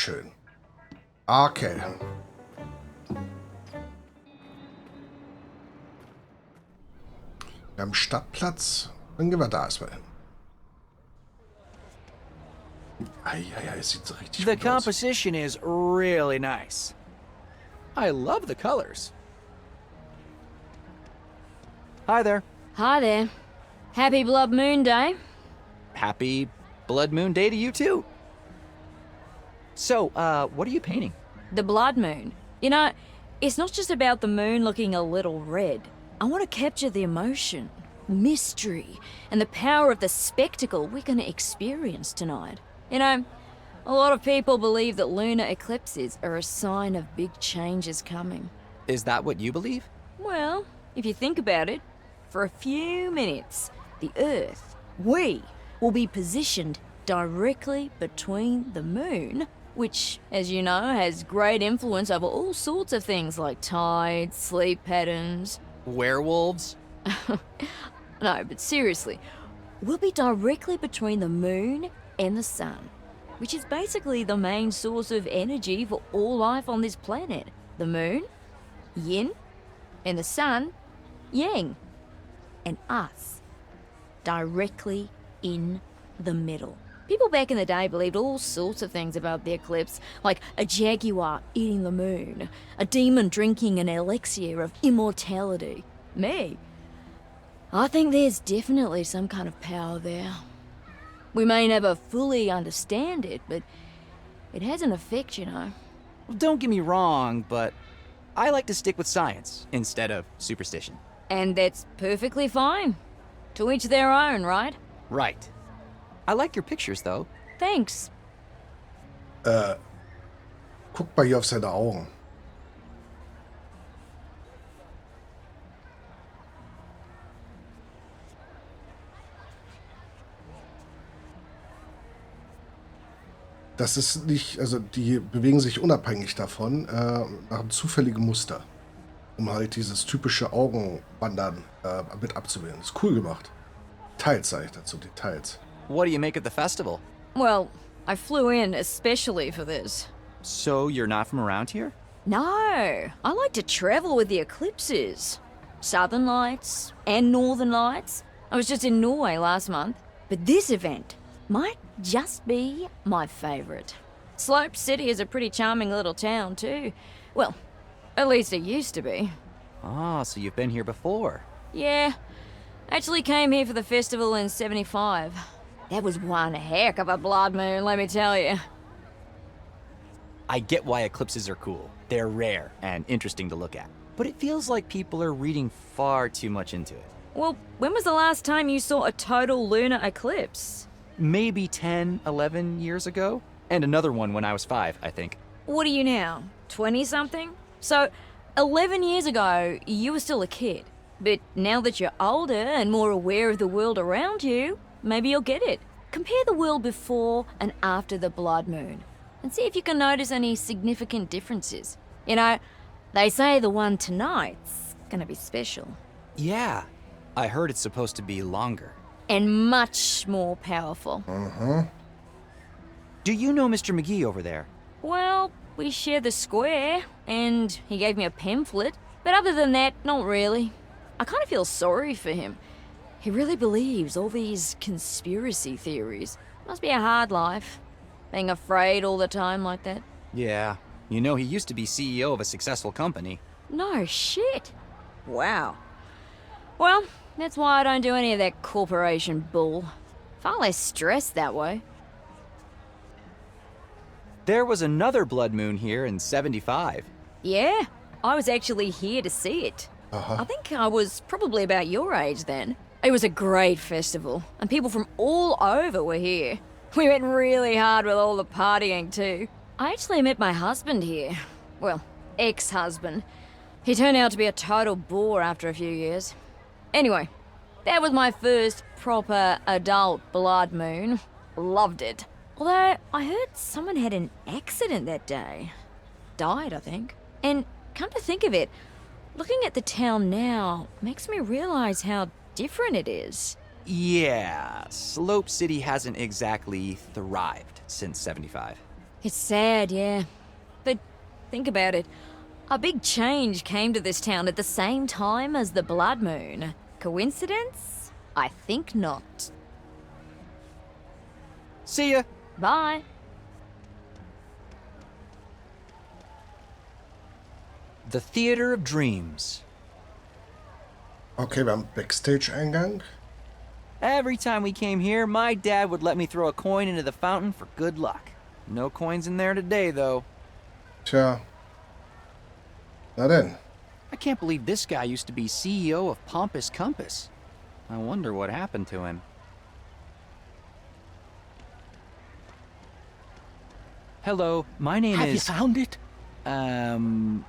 schön. Okay. Wir haben Stadtplatz. Dann gehen wir da erstmal hin. Eieiei, es sieht so richtig The gut aus. composition is really nice. I love the colors. Hi there. Hi there. Happy Blood Moon Day. Happy Blood Moon Day to you too. So, what are you painting? The blood moon. You know, it's not just about the moon looking a little red. I want to capture the emotion, mystery, and the power of the spectacle we're going to experience tonight. You know, a lot of people believe that lunar eclipses are a sign of big changes coming. Is that what you believe? Well, if you think about it, for a few minutes, the Earth, we, will be positioned directly between the moon, which, as you know, has great influence over all sorts of things like tides, sleep patterns. Werewolves? No, but seriously, we'll be directly between the moon and the sun, which is basically the main source of energy for all life on this planet. The moon, yin, and the sun, yang. And us, directly in the middle. People back in the day believed all sorts of things about the eclipse, like a jaguar eating the moon, a demon drinking an elixir of immortality. Me, I think there's definitely some kind of power there. We may never fully understand it, but it has an effect, you know. Well, don't get me wrong, but I like to stick with science instead of superstition. And that's perfectly fine. To each their own, right? Right. I like your pictures, though. Thanks. Guck mal hier auf seine Augen. Das ist nicht, also die bewegen sich unabhängig davon, nach einem zufälligen Muster, um halt dieses typische Augenwandern mit abzubilden. Ist cool gemacht. Details sage ich dazu, Details. What do you make of the festival? Well, I flew in especially for this. So you're not from around here? No, I like to travel with the eclipses. Southern Lights and Northern Lights. I was just in Norway last month. But this event might just be my favourite. Slope City is a pretty charming little town too. Well, at least it used to be. Ah, so you've been here before. Yeah, actually came here for the festival in '75. That was one heck of a blood moon, let me tell you. I get why eclipses are cool. They're rare and interesting to look at. But it feels like people are reading far too much into it. Well, when was the last time you saw a total lunar eclipse? Maybe 10, 11 years ago? And another one when I was 5, I think. What are you now, 20-something? So, 11 years ago, you were still a kid. But now that you're older and more aware of the world around you, maybe you'll get it. Compare the world before and after the blood moon, and see if you can notice any significant differences. You know, they say the one tonight's gonna be special. Yeah, I heard it's supposed to be longer. And much more powerful. Do you know Mr. McGee over there? Well, we share the square, and he gave me a pamphlet. But other than that, not really. I kind of feel sorry for him. He really believes all these conspiracy theories. Must be a hard life, being afraid all the time like that. Yeah, you know he used to be CEO of a successful company. No shit. Wow. Well, that's why I don't do any of that corporation bull. Far less stress that way. There was another blood moon here in '75. Yeah, I was actually here to see it. I think I was probably about your age then. It was a great festival, and people from all over were here. We went really hard with all the partying too. I actually met my husband here. Well, ex-husband. He turned out to be a total bore after a few years. Anyway, that was my first proper adult blood moon. Loved it. Although, I heard someone had an accident that day. Died, I think. And come to think of it, looking at the town now makes me realize how different it is. Yeah, Slope City hasn't exactly thrived since '75. It's sad, yeah. But think about it. A big change came to this town at the same time as the blood moon. Coincidence? I think not. See ya! Bye. The Theater of Dreams. Okay, wir haben Backstage-Eingang. Every time we came here, my dad would let me throw a coin into the fountain for good luck. No coins in there today, though. Tja. Na denn. I can't believe this guy used to be CEO of Pompous Compass. I wonder what happened to him. Hello, my name Have you is... found it? Found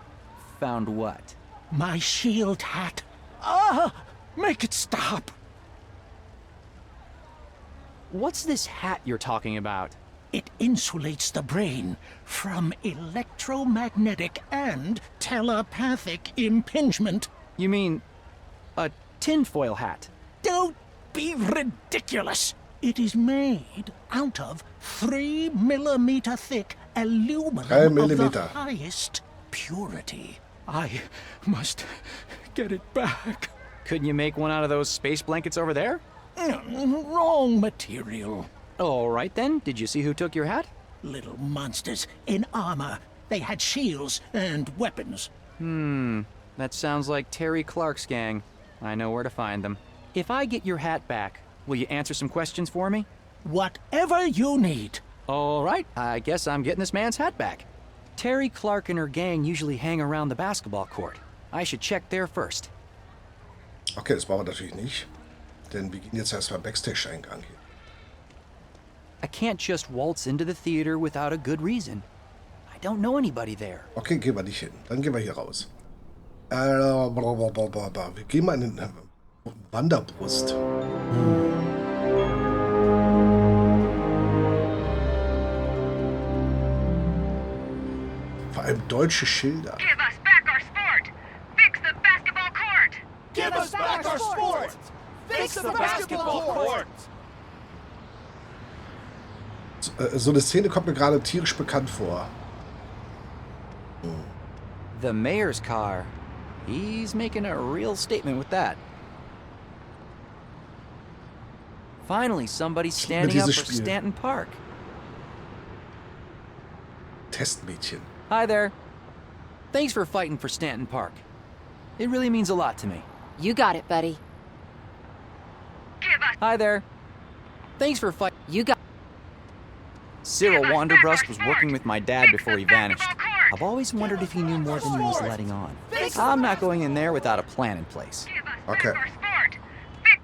what? My shield hat. Ah! Make it stop! What's this hat you're talking about? It insulates the brain from electromagnetic and telepathic impingement. You mean a tinfoil hat? Don't be ridiculous! It is made out of 3 millimeter thick aluminum 3 of the millimeter. highest purity. I must get it back. Couldn't you make one out of those space blankets over there? Wrong material. All right then, did you see who took your hat? Little monsters in armor. They had shields and weapons. That sounds like Terry Clark's gang. I know where to find them. If I get your hat back, will you answer some questions for me? Whatever you need. All right, I guess I'm getting this man's hat back. Terry Clark and her gang usually hang around the basketball court. I should check there first. Okay, das brauchen wir natürlich nicht. Denn wir gehen jetzt erstmal Backstage-Eingang hier. I can't just waltz into the theater without a good reason. I don't know anybody there. Okay, gehen wir nicht hin. Dann gehen wir hier raus. Wir gehen mal in den Wanderbrust. Vor allem deutsche Schilder. Give us back our sport! Fix the basketball court! Give us back our sport! Fix the basketball court! So eine Szene kommt mir gerade tierisch bekannt vor. The mayor's car. He's making a real statement with that. Finally, somebody's standing up dieses for Spiel. Stanton Park. Testmädchen. Hi there. Thanks for fighting for Stanton Park. It really means a lot to me. You got it, buddy. Give us Hi there. Thanks for fighting. You got Cyril Give us back Wanderbrust our was sport. working with my dad Fix before the he vanished. basketball court. I've always wondered if he knew more than he was letting on. Fix I'm not going in there without a plan in place. give us Okay. back our sport! Fix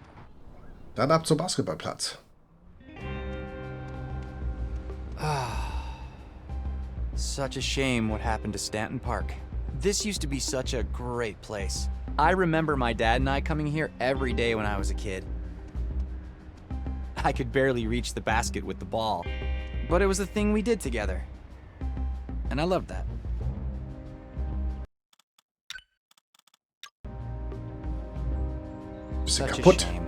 Dann ab zum Basketballplatz. Such a shame what happened to Stanton Park. This used to be such a great place. I remember my dad and I coming here every day when I was a kid. I could barely reach the basket with the ball, but it was a thing we did together. And I loved that. Bisschen Such a kaputt. shame.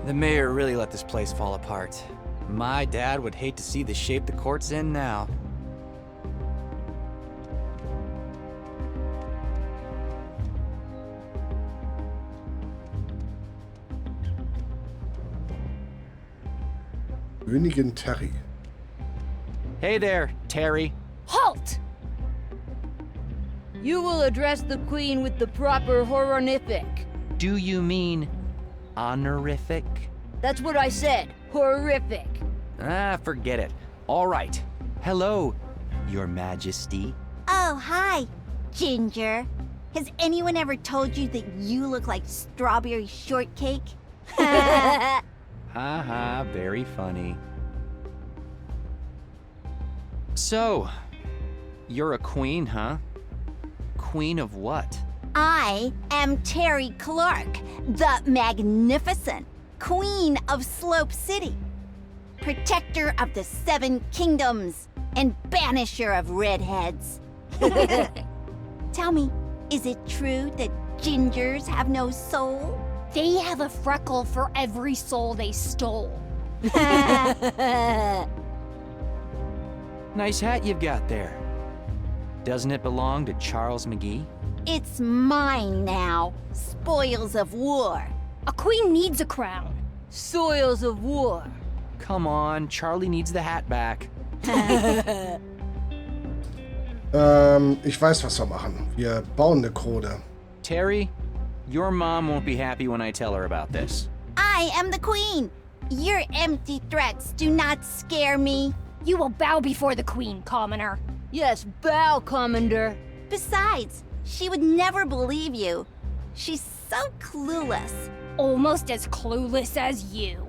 The mayor really let this place fall apart. My dad would hate to see the shape the court's in now. Königin Terry. Hey there, Terry. Halt! You will address the queen with the proper horrific. Do you mean honorific? That's what I said. Horrific. Ah, forget it. All right. Hello, Your Majesty. Oh, hi, Ginger. Has anyone ever told you that you look like strawberry shortcake? Haha, very funny. So, you're a queen, huh? Queen of what? I am Terry Clark, the magnificent Queen of Slope City, protector of the 7 kingdoms, and banisher of redheads. Tell me, is it true that gingers have no soul? They have a freckle for every soul they stole. Nice hat you've got there. Doesn't it belong to Charles McGee? It's mine now. Spoils of war. A queen needs a crown. Soils of war. Come on, Charlie needs the hat back. Ich weiß, was wir machen. Wir bauen eine Krone. Terry, your mom won't be happy when I tell her about this. I am the queen. Your empty threats do not scare me. You will bow before the queen, commoner. Yes, bow, commander. Besides, she would never believe you. She's so clueless. Almost as clueless as you.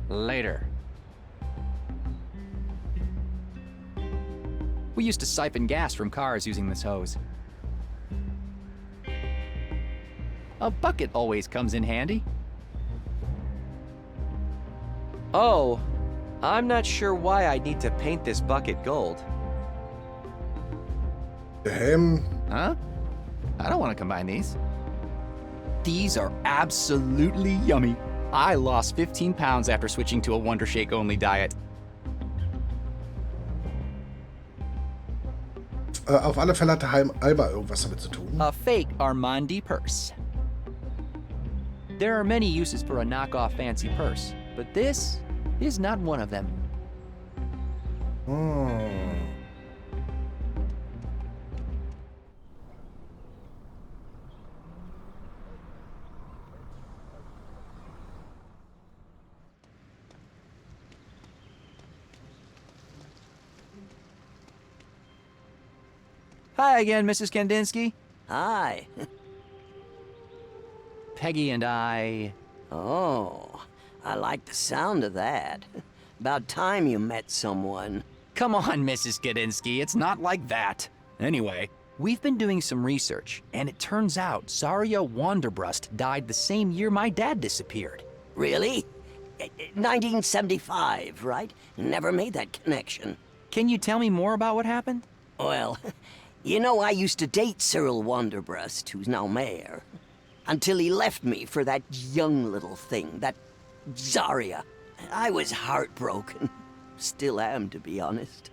Later. We used to siphon gas from cars using this hose. A bucket always comes in handy. Oh, I'm not sure why I need to paint this bucket gold. Der Helm. Huh? I don't want to combine these. These are absolutely yummy. I lost 15 pounds after switching to a Wonder Shake only diet. Auf alle Fälle hatte Alba irgendwas damit zu tun. A fake Armandi purse. There are many uses for a knockoff fancy purse, but this is not one of them. Hi again, Mrs. Kandinsky. Hi. Peggie and I... Oh, I like the sound of that. About time you met someone. Come on, Mrs. Kandinsky, it's not like that. Anyway, we've been doing some research, and it turns out Zarya Wanderbrust died the same year my dad disappeared. Really? 1975, right? Never made that connection. Can you tell me more about what happened? Well, you know, I used to date Cyril Wanderbrust, who's now mayor, until he left me for that young little thing, that Zarya. I was heartbroken. Still am, to be honest.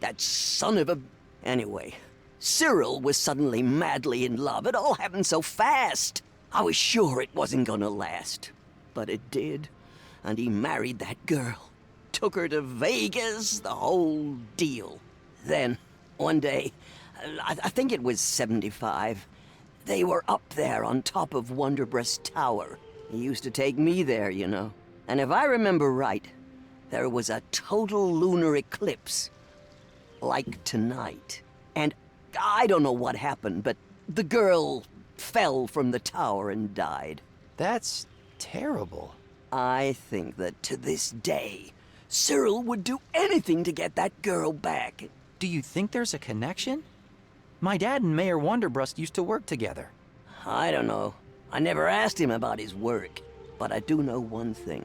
That son of a... Anyway, Cyril was suddenly madly in love. It all happened so fast. I was sure it wasn't gonna last. But it did. And he married that girl. Took her to Vegas, the whole deal. Then, one day, I think it was 75, they were up there on top of Wanderbrust Tower. He used to take me there, you know. And if I remember right, there was a total lunar eclipse. Like tonight. And I don't know what happened, but the girl fell from the tower and died. That's terrible. I think that to this day, Cyril would do anything to get that girl back. Do you think there's a connection? My dad and Mayor Wanderbrust used to work together. I don't know. I never asked him about his work. But I do know one thing.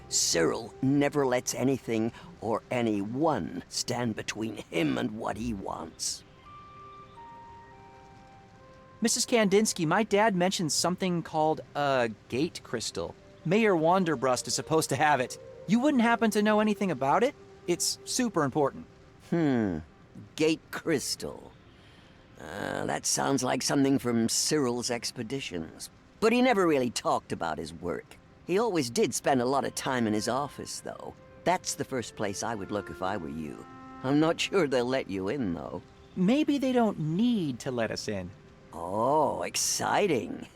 Cyril never lets anything or anyone stand between him and what he wants. Mrs. Kandinsky, my dad mentioned something called a gate crystal. Mayor Wanderbrust is supposed to have it. You wouldn't happen to know anything about it? It's super important. Gate crystal. That sounds like something from Cyril's expeditions. But he never really talked about his work. He always did spend a lot of time in his office, though. That's the first place I would look if I were you. I'm not sure they'll let you in, though. Maybe they don't need to let us in. Oh, exciting.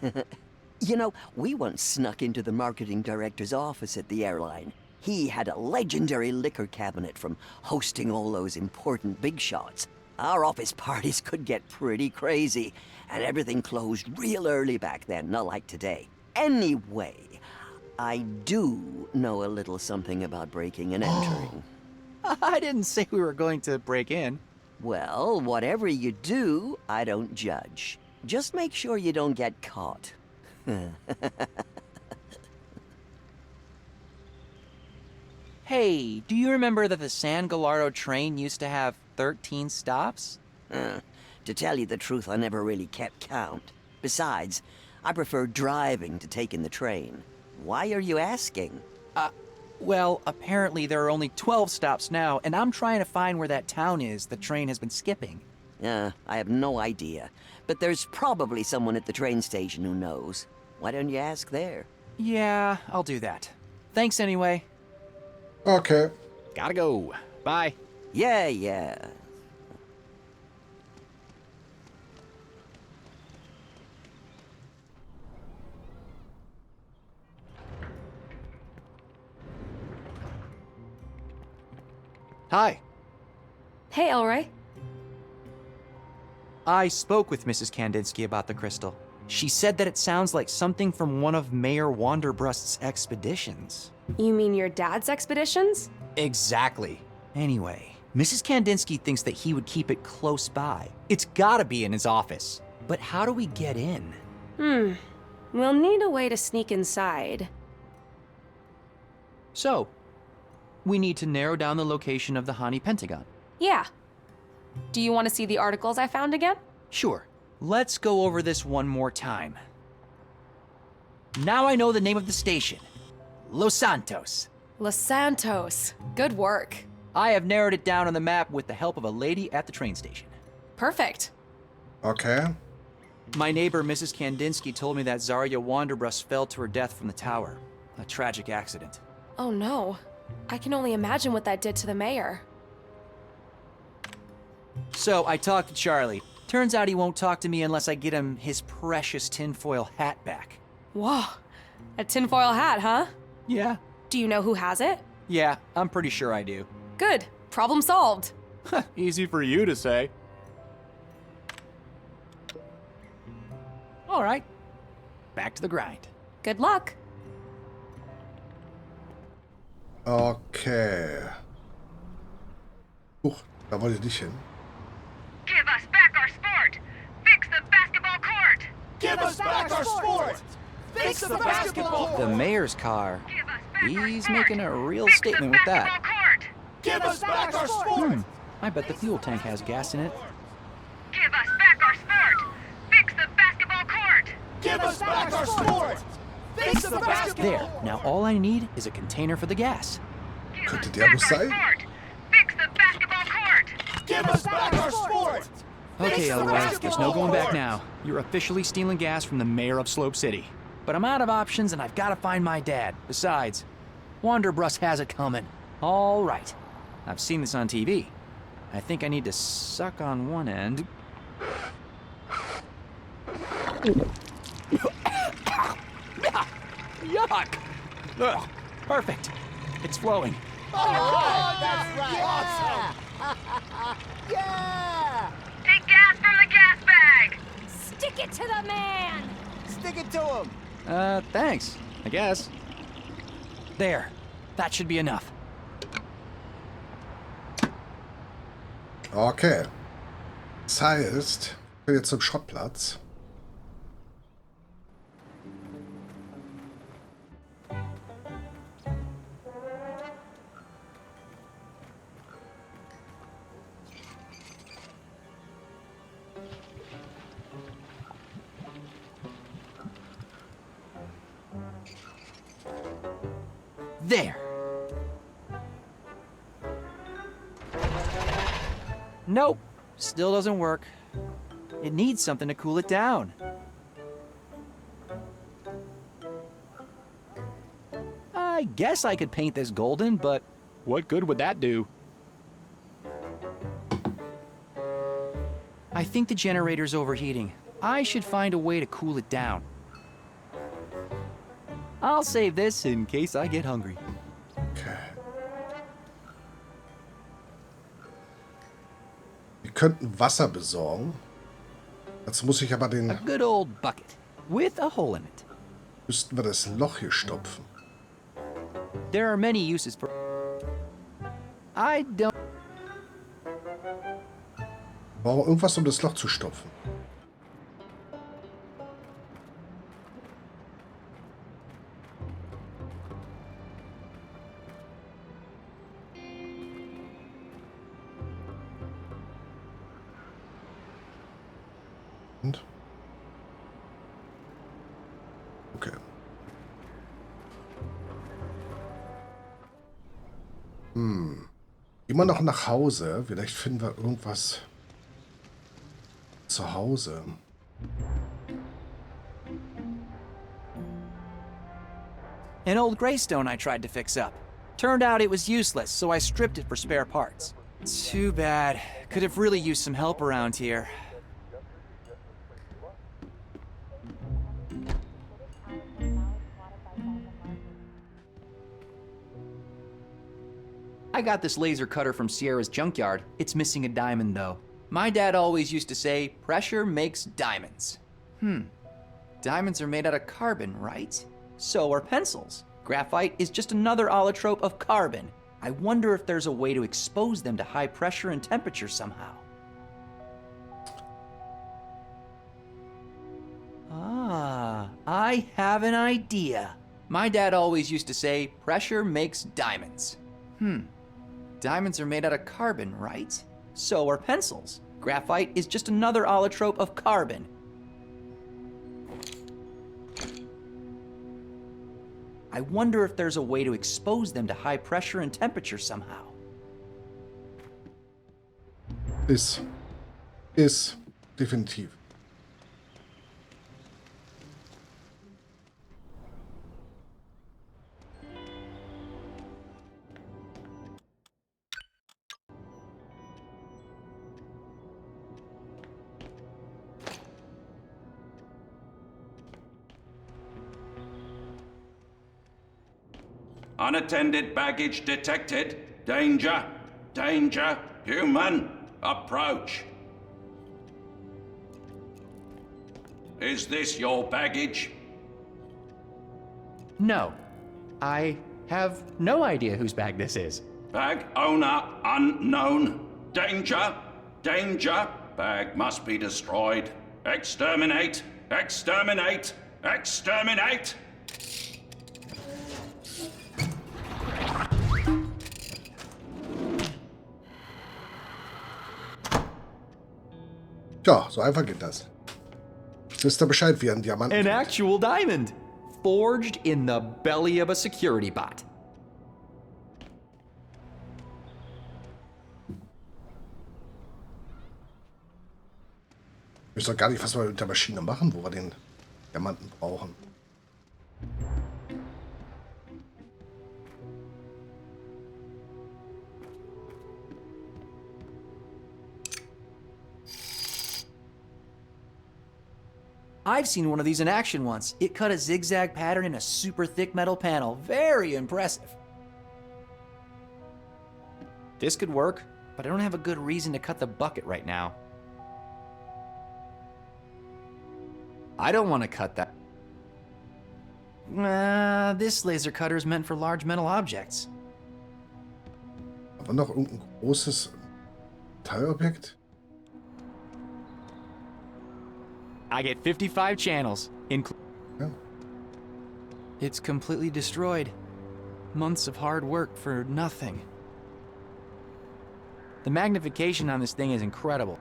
You know, we once snuck into the marketing director's office at the airline. He had a legendary liquor cabinet from hosting all those important big shots. Our office parties could get pretty crazy, and everything closed real early back then, not like today. Anyway, I do know a little something about breaking and entering. I didn't say we were going to break in. Well, whatever you do, I don't judge. Just make sure you don't get caught. Hey, do you remember that the San Gallardo train used to have 13 stops? To tell you the truth, I never really kept count. Besides, I prefer driving to taking the train. Why are you asking? Well, apparently there are only 12 stops now, and I'm trying to find where that town is the train has been skipping. I have no idea. But there's probably someone at the train station who knows. Why don't you ask there? Yeah, I'll do that. Thanks anyway. Okay. Gotta go. Bye. Yeah. Hi. Hey, Elroy. I spoke with Mrs. Kandinsky about the crystal. She said that it sounds like something from one of Mayor Wanderbrust's expeditions. You mean your dad's expeditions? Exactly. Anyway, Mrs. Kandinsky thinks that he would keep it close by. It's gotta be in his office. But how do we get in? We'll need a way to sneak inside. So, we need to narrow down the location of the Hani Pentagon. Yeah. Do you want to see the articles I found again? Sure. Let's go over this one more time. Now I know the name of the station. Los Santos. Los Santos. Good work. I have narrowed it down on the map with the help of a lady at the train station. Perfect. Okay. My neighbor, Mrs. Kandinsky, told me that Zarya Wanderbrust fell to her death from the tower. A tragic accident. Oh no. I can only imagine what that did to the mayor. So I talked to Charlie. Turns out he won't talk to me unless I get him his precious tinfoil hat back. Whoa. A tinfoil hat, huh? Yeah. Do you know who has it? Yeah, I'm pretty sure I do. Good. Problem solved. Easy for you to say. All right. Back to the grind. Good luck. Okay. Da wollte ich nicht hin. Give us back our sport! Fix the basketball court! Give us back our sport! Fix the basketball The court! mayor's car. Give us back our He's sport! making a real Fix statement the with basketball that. court! Give us back our sport! I bet the fuel tank has gas in it. Give us back our sport! Fix the basketball court! Give us back our sport! Fix the basketball There. Now all I need is a container for the gas. Give us Könnte der back Bus our sein? sport! Fix the basketball court! Give us back our sport! Okay, Elroy, there's no going back now. You're officially stealing gas from the mayor of Slope City. But I'm out of options and I've got to find my dad. Besides, Wanderbrust has it coming. All right. I've seen this on TV. I think I need to suck on one end. Yuck! Ugh, perfect. It's flowing. That's right! Yeah! Take gas from the gas bag! Stick it to the man! Stick it to him! Thanks, I guess. There. That should be enough. Okay. Das heißt, ich bin jetzt zum Schrottplatz. There. Nope. Still doesn't work. It needs something to cool it down. I guess I could paint this golden, but What good would that do? I think the generator's overheating. I should find a way to cool it down. I'll save this in case I get hungry. Okay. Wir könnten Wasser besorgen. Dazu muss ich aber A den... good old bucket with a hole in it. Müssten wir das Loch hier stopfen. There are many uses for... I don't... Brauchen wir irgendwas, um das Loch zu stopfen? Und? Okay. Immer noch nach Hause. Vielleicht finden wir irgendwas zu Hause. An old Greystone I tried to fix up. Turned out it was useless, so I stripped it for spare parts. Too bad. Could have really used some help around here. I got this laser cutter from Sierra's junkyard. It's missing a diamond, though. My dad always used to say, pressure makes diamonds. Diamonds are made out of carbon, right? So are pencils. Graphite is just another allotrope of carbon. I wonder if there's a way to expose them to high pressure and temperature somehow. Ah, I have an idea. My dad always used to say, pressure makes diamonds. Diamonds are made out of carbon, right? So are pencils. Graphite is just another allotrope of carbon. I wonder if there's a way to expose them to high pressure and temperature somehow. Ist definitiv. Unattended baggage detected. Danger. Danger. Human. Approach. Is this your baggage? No. I have no idea whose bag this is. Bag owner unknown. Danger. Danger. Bag must be destroyed. Exterminate. Exterminate. Exterminate. Ja, so einfach geht das. Wisst ihr Bescheid, wie ein Diamant? An actual diamond, forged in the belly of a security bot. Ich weiß doch gar nicht, was wir mit der Maschine machen, wo wir den Diamanten brauchen. I've seen one of these in action once. It cut a zigzag pattern in a super thick metal panel. Very impressive. This could work, but I don't have a good reason to cut the bucket right now. I don't want to cut that. This laser cutter is meant for large metal objects. Aber noch irgendein großes Teilobjekt? I get 55 channels. Ja. It's completely destroyed. Months of hard work for nothing. The magnification on this thing is incredible.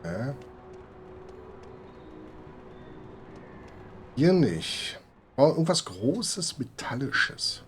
Okay. Hier nicht. Oh, irgendwas Großes, Metallisches.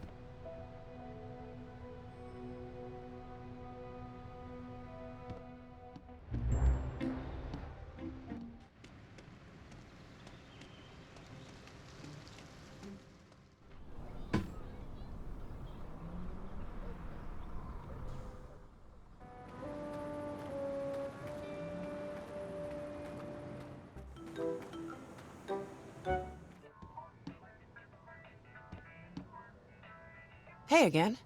Hey again.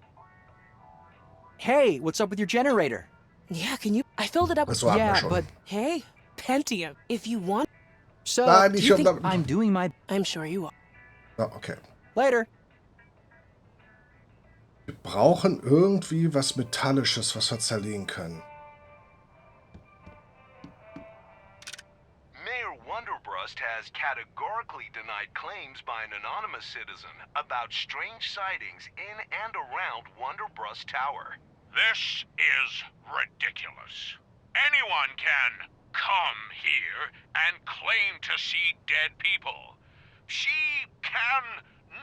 Hey, what's up with your generator? Yeah, can you... I filled it up with... Yeah, but... Hey, Pentium, if you want... So, Nein, do nicht you schon think da- I'm doing my... I'm sure you are. Ja, okay. Later. Wir brauchen irgendwie was Metallisches, was wir zerlegen können. Mayor Wonderbrust has categorically denied claims by an anonymous citizen about strange sightings in and around Wonderbrust Tower. This is ridiculous. Anyone can come here and claim to see dead people. She can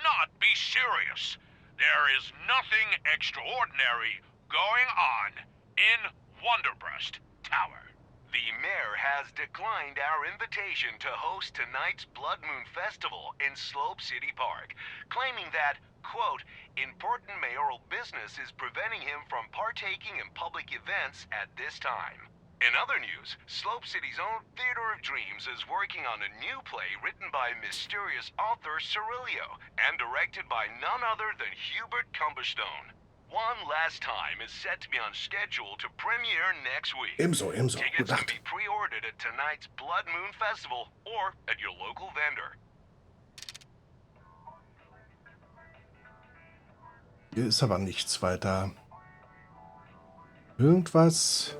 not be serious. There is nothing extraordinary going on in Wonderbrust Tower. The mayor has declined our invitation to host tonight's Blood Moon Festival in Slope City Park, claiming that, quote, important mayoral business is preventing him from partaking in public events at this time. In other news, Slope City's own Theater of Dreams is working on a new play written by mysterious author Cyrilio and directed by none other than Hubert Cumberstone. One Last Time is set to be on schedule to premiere next week. Ebenso. Tickets can be pre-ordered at tonight's Blood Moon Festival or at your local vendor. Hier ist aber nichts weiter. Irgendwas.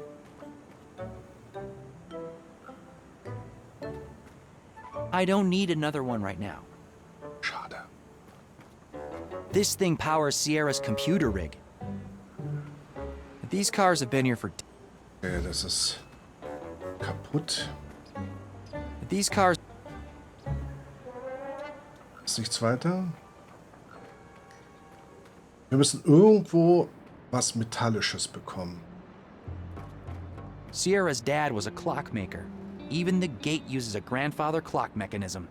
I don't need another one right now. Schade. This thing powers Sierra's computer rig. These cars have been here for... Okay, das ist kaputt. These cars... Ist nichts weiter. Wir müssen irgendwo was Metallisches bekommen. Sierra's dad was a clockmaker. Even the gate uses a grandfather clock mechanism.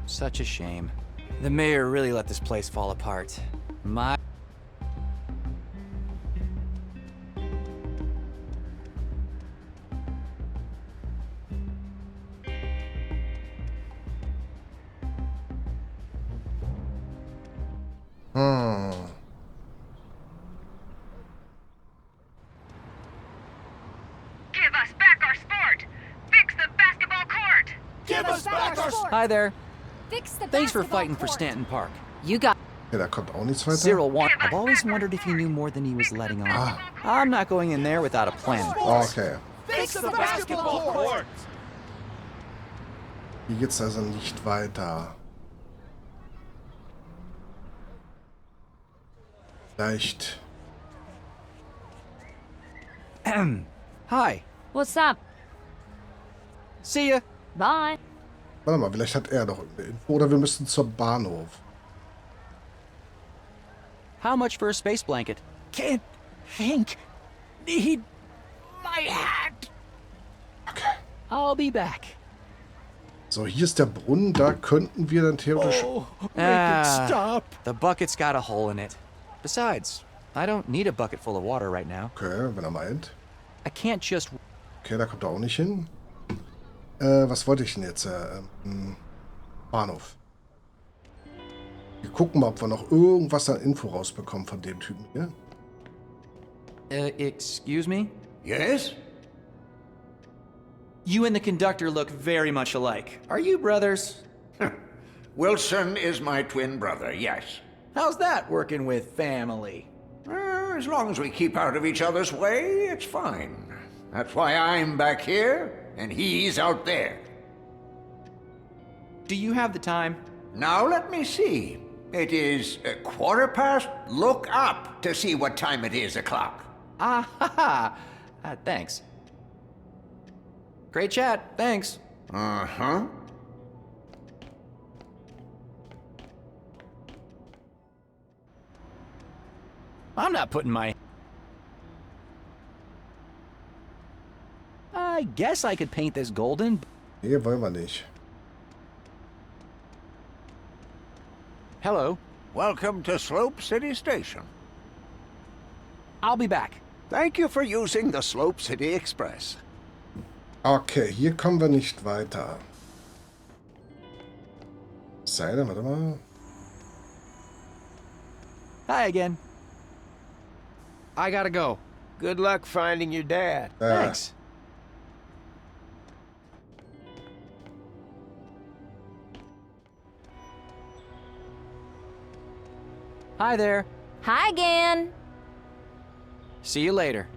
Such a shame. The mayor really let this place fall apart. My... Give us back our sport! Fix the basketball court! Give us back our sport! Hi there. Fix the Thanks for basketball fighting for court. Stanton Park. You got... Ja, da kommt auch nichts weiter. Cyril I've always wondered if he knew more than he was letting on. I'm not going in there without a plan. Okay. Fix the basketball court! Hier geht's also nicht weiter. Vielleicht. Hi. What's up? See ya. Bye. Warte mal, vielleicht hat er noch eine Info. Oder wir müssen zum Bahnhof. How much for a space blanket? Can't think. Need my hat. Okay. I'll be back. So, hier ist der Brunnen. Da könnten wir dann theoretisch... Oh, make it stop. The bucket's got a hole in it. Besides, I don't need a bucket full of water right now. Okay, wenn er meint. I can't just... Okay, da kommt er auch nicht hin. Was wollte ich denn jetzt? Bahnhof. Wir gucken mal, ob wir noch irgendwas an Info rausbekommen von dem Typen hier. Excuse me? Yes? You and the conductor look very much alike. Are you brothers? Wilson is my twin brother, yes. How's that working with family? As long as we keep out of each other's way, it's fine. That's why I'm back here, and he's out there. Do you have the time? Now let me see. It is 1:15. Look up to see what time it is o'clock. Ah, ha, ha. Thanks. Great chat. Thanks. Uh-huh. I'm not putting my... I guess I could paint this golden. Nee, wollen wir nicht. Hello. Welcome to Slope City Station. I'll be back. Thank you for using the Slope City Express. Okay, hier kommen wir nicht weiter. Sei denn, warte mal. Hi again. I gotta go. Good luck finding your dad. Thanks. Hi there. Hi again. See you later.